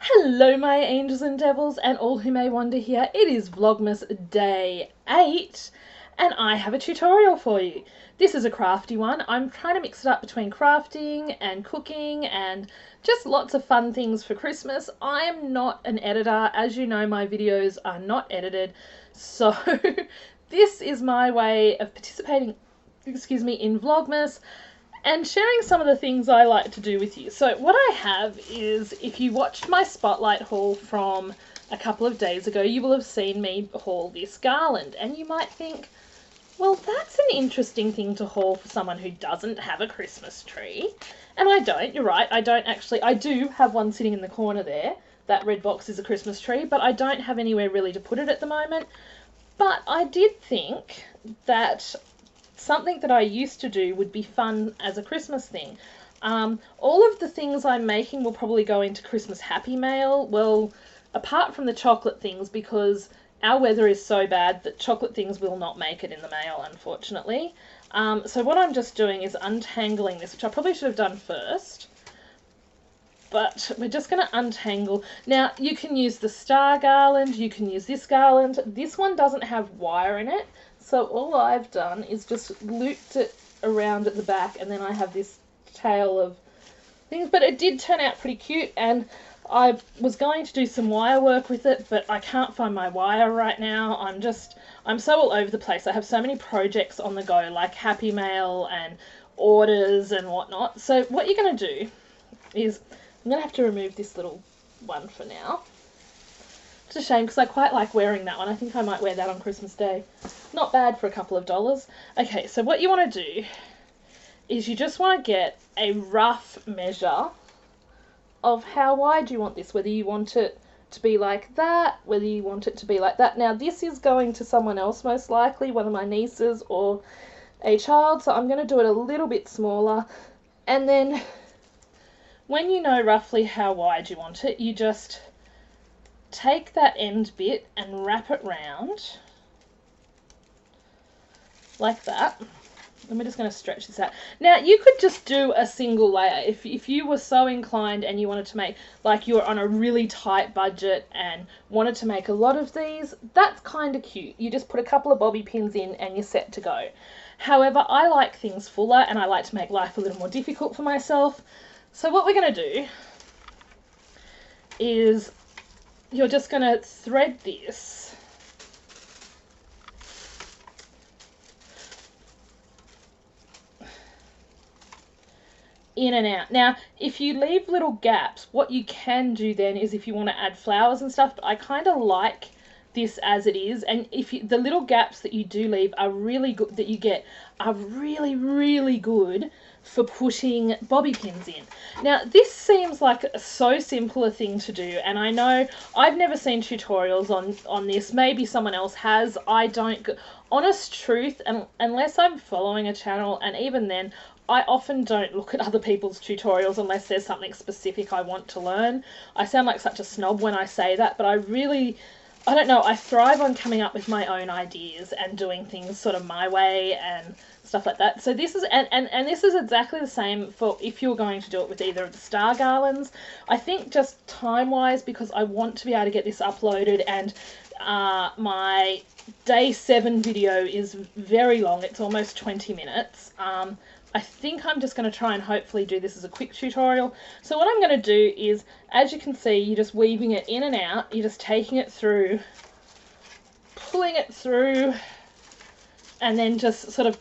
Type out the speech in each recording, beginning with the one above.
Hello my angels and devils and all who may wander here. It is Vlogmas day 8 and I have a tutorial for you. This is a crafty one. I'm trying to mix it up between crafting and cooking and just lots of fun things for Christmas. I am not an editor. As you know, my videos are not edited. So this is my way of participating, in Vlogmas and sharing some of the things I like to do with you. So what I have is, if you watched my spotlight haul from a couple of days ago, you will have seen me haul this garland. And you might think, well, that's an interesting thing to haul for someone who doesn't have a Christmas tree. And I don't, you're right, I don't actually. I do have one sitting in the corner there. That red box is a Christmas tree, but I don't have anywhere really to put it at the moment. But I did think that something that I used to do would be fun as a Christmas thing. All of the things I'm making will probably go into Christmas Happy Mail. Well, apart from the chocolate things, because our weather is so bad that chocolate things will not make it in the mail, unfortunately. So what I'm just doing is untangling this, which I probably should have done first. But we're just going to untangle. Now, you can use the star garland, you can use this garland. This one doesn't have wire in it, so all I've done is just looped it around at the back, and then I have this tail of things. But it did turn out pretty cute, and I was going to do some wire work with it, but I can't find my wire right now. I'm so all over the place. I have so many projects on the go, like Happy Mail and orders and whatnot. So what you're going to do is, I'm going to have to remove this little one for now. It's a shame because I quite like wearing that one. I think I might wear that on Christmas Day. Not bad for a couple of dollars. Okay, so what you want to do is you just want to get a rough measure of how wide you want this, whether you want it to be like that, whether you want it to be like that. Now, this is going to someone else most likely, one of my nieces or a child, so I'm going to do it a little bit smaller. And then when you know roughly how wide you want it, you just take that end bit and wrap it round like that. And we're just going to stretch this out. Now, you could just do a single layer if you were so inclined and you wanted to make, like you're on a really tight budget and wanted to make a lot of these. That's kind of cute. You just put a couple of bobby pins in and you're set to go. However, I like things fuller and I like to make life a little more difficult for myself. So what we're going to do is you're just going to thread this in and out. Now, if you leave little gaps, what you can do then is, if you want to add flowers and stuff, but I kind of like this as it is, and if you, the little gaps that you do leave are really good, that you get are really, really good for putting bobby pins in. Now, this seems like so simple a thing to do, and I know I've never seen tutorials on this. Maybe someone else has. I don't. Honest truth, and unless I'm following a channel, and even then, I often don't look at other people's tutorials unless there's something specific I want to learn. I sound like such a snob when I say that, but I don't know, I thrive on coming up with my own ideas and doing things sort of my way and stuff like that. So this is, and this is exactly the same for if you're going to do it with either of the star garlands. I think just time-wise, because I want to be able to get this uploaded, and my day 7 video is very long. It's almost 20 minutes. I think I'm just going to try and hopefully do this as a quick tutorial. So what I'm going to do is, as you can see, you're just weaving it in and out. You're just taking it through, pulling it through, and then just sort of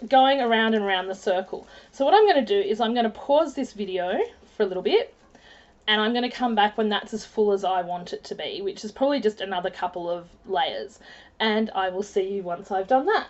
going around and around the circle. So what I'm going to do is I'm going to pause this video for a little bit, and I'm going to come back when that's as full as I want it to be, which is probably just another couple of layers. And I will see you once I've done that.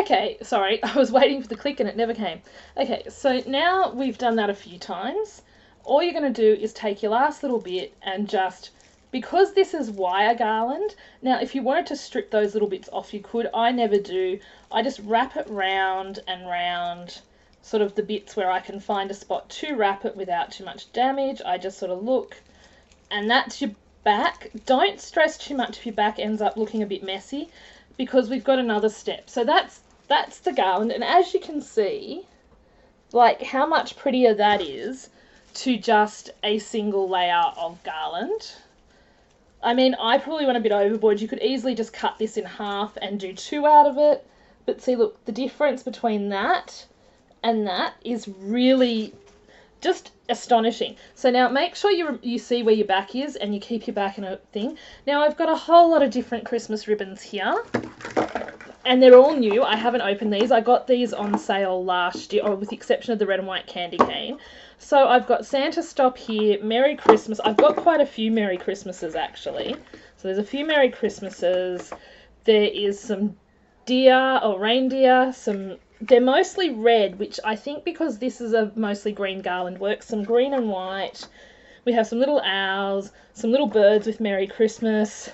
Okay, sorry, I was waiting for the click and it never came. Okay, so now we've done that a few times. All you're going to do is take your last little bit and just, because this is wire garland, now if you wanted to strip those little bits off you could. I never do. I just wrap it round and round, sort of the bits where I can find a spot to wrap it without too much damage. I just sort of look, and that's your back. Don't stress too much if your back ends up looking a bit messy. because we've got another step. So that's the garland, and as you can see, like how much prettier that is to just a single layer of garland. I mean, I probably went a bit overboard. You could easily just cut this in half and do 2 out of it. But see, look, the difference between that and that is really just astonishing. So now make sure you see where your back is and you keep your back in a thing. Now I've got a whole lot of different Christmas ribbons here. And they're all new. I haven't opened these. I got these on sale last year, or with the exception of the red and white candy cane. So I've got Santa Stop here, Merry Christmas. I've got quite a few Merry Christmases, actually. So there's a few Merry Christmases. There is some deer or reindeer. They're mostly red, which I think because this is a mostly green garland works. Some green and white. We have some little owls, some little birds with Merry Christmas,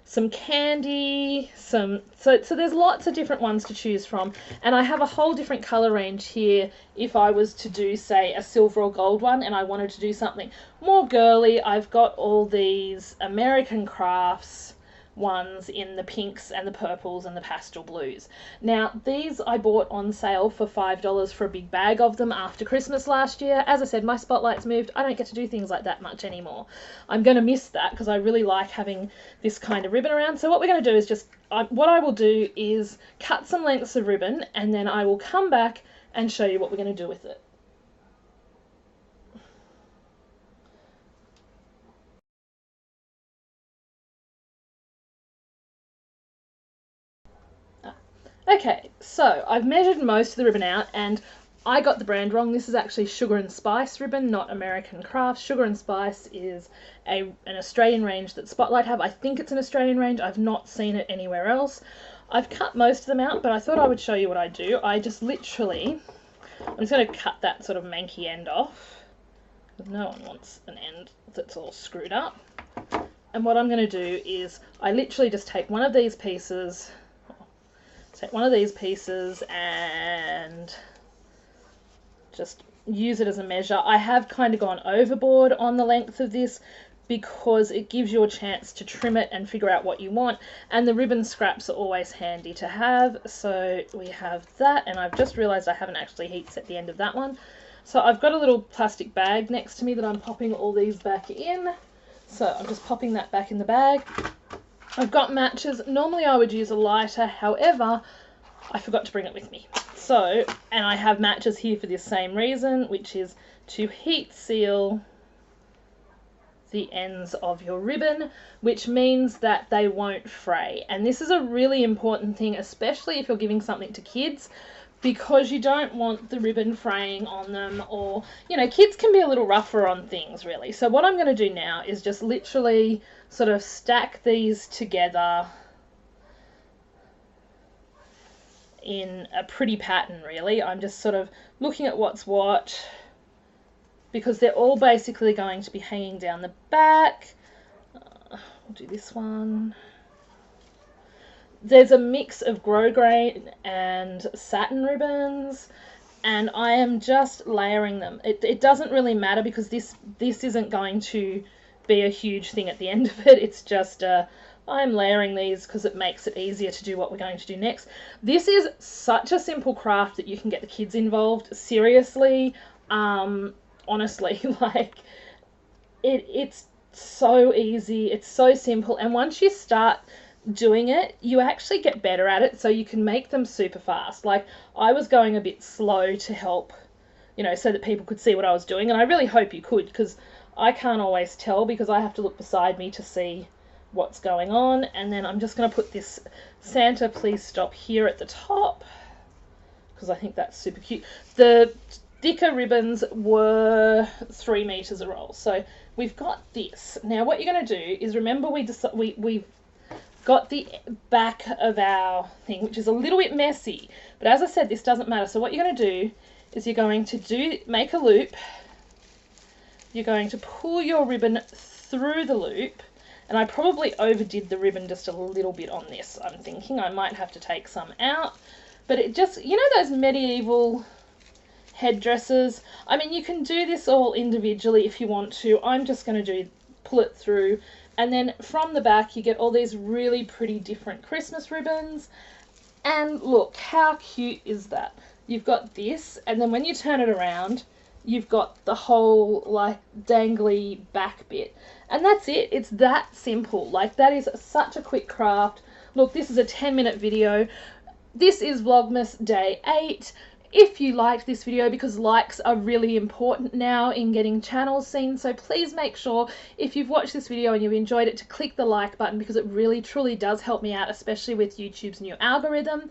some candy, so there's lots of different ones to choose from, and I have a whole different colour range here if I was to do, say, a silver or gold one and I wanted to do something more girly. I've got all these American Crafts ones in the pinks and the purples and the pastel blues. Now these I bought on sale for $5 for a big bag of them after Christmas last year. As I said, my spotlight's moved. I don't get to do things like that much anymore. I'm going to miss that because I really like having this kind of ribbon around. So what we're going to do is just, what I will do is cut some lengths of ribbon and then I will come back and show you what we're going to do with it. Okay, so I've measured most of the ribbon out and I got the brand wrong. This is actually Sugar and Spice ribbon, not American Crafts. Sugar and Spice is an Australian range that Spotlight have. I think it's an Australian range. I've not seen it anywhere else. I've cut most of them out, but I thought I would show you what I do. I just literally, I'm just going to cut that sort of manky end off, because no one wants an end that's all screwed up. And what I'm going to do is I literally just take one of these pieces, and just use it as a measure. I have kind of gone overboard on the length of this because it gives you a chance to trim it and figure out what you want, and the ribbon scraps are always handy to have. So we have that, and I've just realized I haven't actually heat set the end of that one. So I've got a little plastic bag next to me that I'm popping all these back in. So I'm just popping that back in the bag. I've got matches. Normally I would use a lighter, however, I forgot to bring it with me. So, and I have matches here for the same reason, which is to heat seal the ends of your ribbon, which means that they won't fray. And this is a really important thing, especially if you're giving something to kids, because you don't want the ribbon fraying on them, or, you know, kids can be a little rougher on things, really. So what I'm going to do now is just literally sort of stack these together in a pretty pattern, really. I'm just sort of looking at what's what, because they're all basically going to be hanging down the back. We'll do this one. There's a mix of grosgrain and satin ribbons, and I am just layering them. It doesn't really matter because this isn't going to be a huge thing at the end of it. It's just I'm layering these because it makes it easier to do what we're going to do next. This is such a simple craft that you can get the kids involved. Seriously, honestly, like it's so easy, it's so simple, and once you start doing it, you actually get better at it, so you can make them super fast. Like, I was going a bit slow to help, you know, so that people could see what I was doing, and I really hope you could, because I can't always tell because I have to look beside me to see what's going on. And then I'm just going to put this Santa Please Stop here at the top because I think that's super cute. The thicker ribbons were 3 meters a roll, so we've got this. Now what you're going to do is, remember we've got the back of our thing, which is a little bit messy, but as I said, this doesn't matter. So what you're going to do is you're going to make a loop. You're going to pull your ribbon through the loop, and I probably overdid the ribbon just a little bit on this. I'm thinking I might have to take some out, but it just, you know, those medieval headdresses, I mean, you can do this all individually if you want to. I'm just going to do pull it through, and then from the back you get all these really pretty different Christmas ribbons. And look, how cute is that? You've got this, and then when you turn it around, you've got the whole like dangly back bit. And that's it. It's that simple. Like, that is such a quick craft. Look, this is a 10-minute video. This is Vlogmas Day 8. If you liked this video, because likes are really important now in getting channels seen, so please make sure if you've watched this video and you've enjoyed it to click the like button, because it really truly does help me out, especially with YouTube's new algorithm.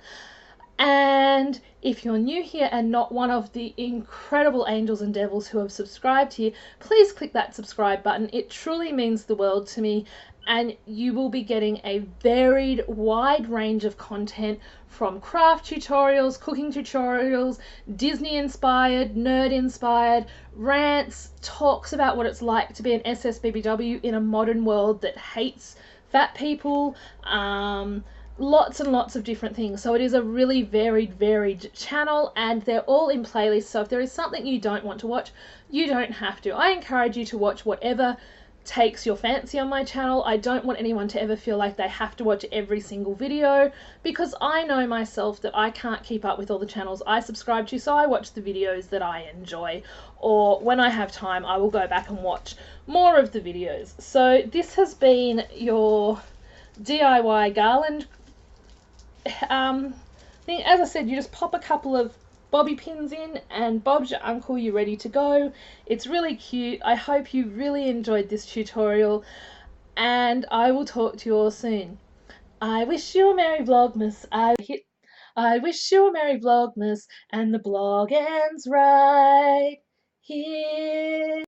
And if you're new here and not one of the incredible angels and devils who have subscribed here, please click that subscribe button. It truly means the world to me, and you will be getting a varied, wide range of content, from craft tutorials, cooking tutorials, Disney inspired, nerd inspired, rants, talks about what it's like to be an SSBBW in a modern world that hates fat people, lots and lots of different things. So it is a really varied channel, and they're all in playlists. So if there is something you don't want to watch, you don't have to. I encourage you to watch whatever takes your fancy on my channel. I don't want anyone to ever feel like they have to watch every single video, because I know myself that I can't keep up with all the channels I subscribe to, so I watch the videos that I enjoy, or when I have time I will go back and watch more of the videos. So this has been your DIY Garland thing. As I said, you just pop a couple of bobby pins in and Bob's your uncle, you're ready to go. It's really cute. I hope you really enjoyed this tutorial, and I will talk to you all soon. I wish you a Merry Vlogmas. I wish you a Merry Vlogmas, and the blog ends right here.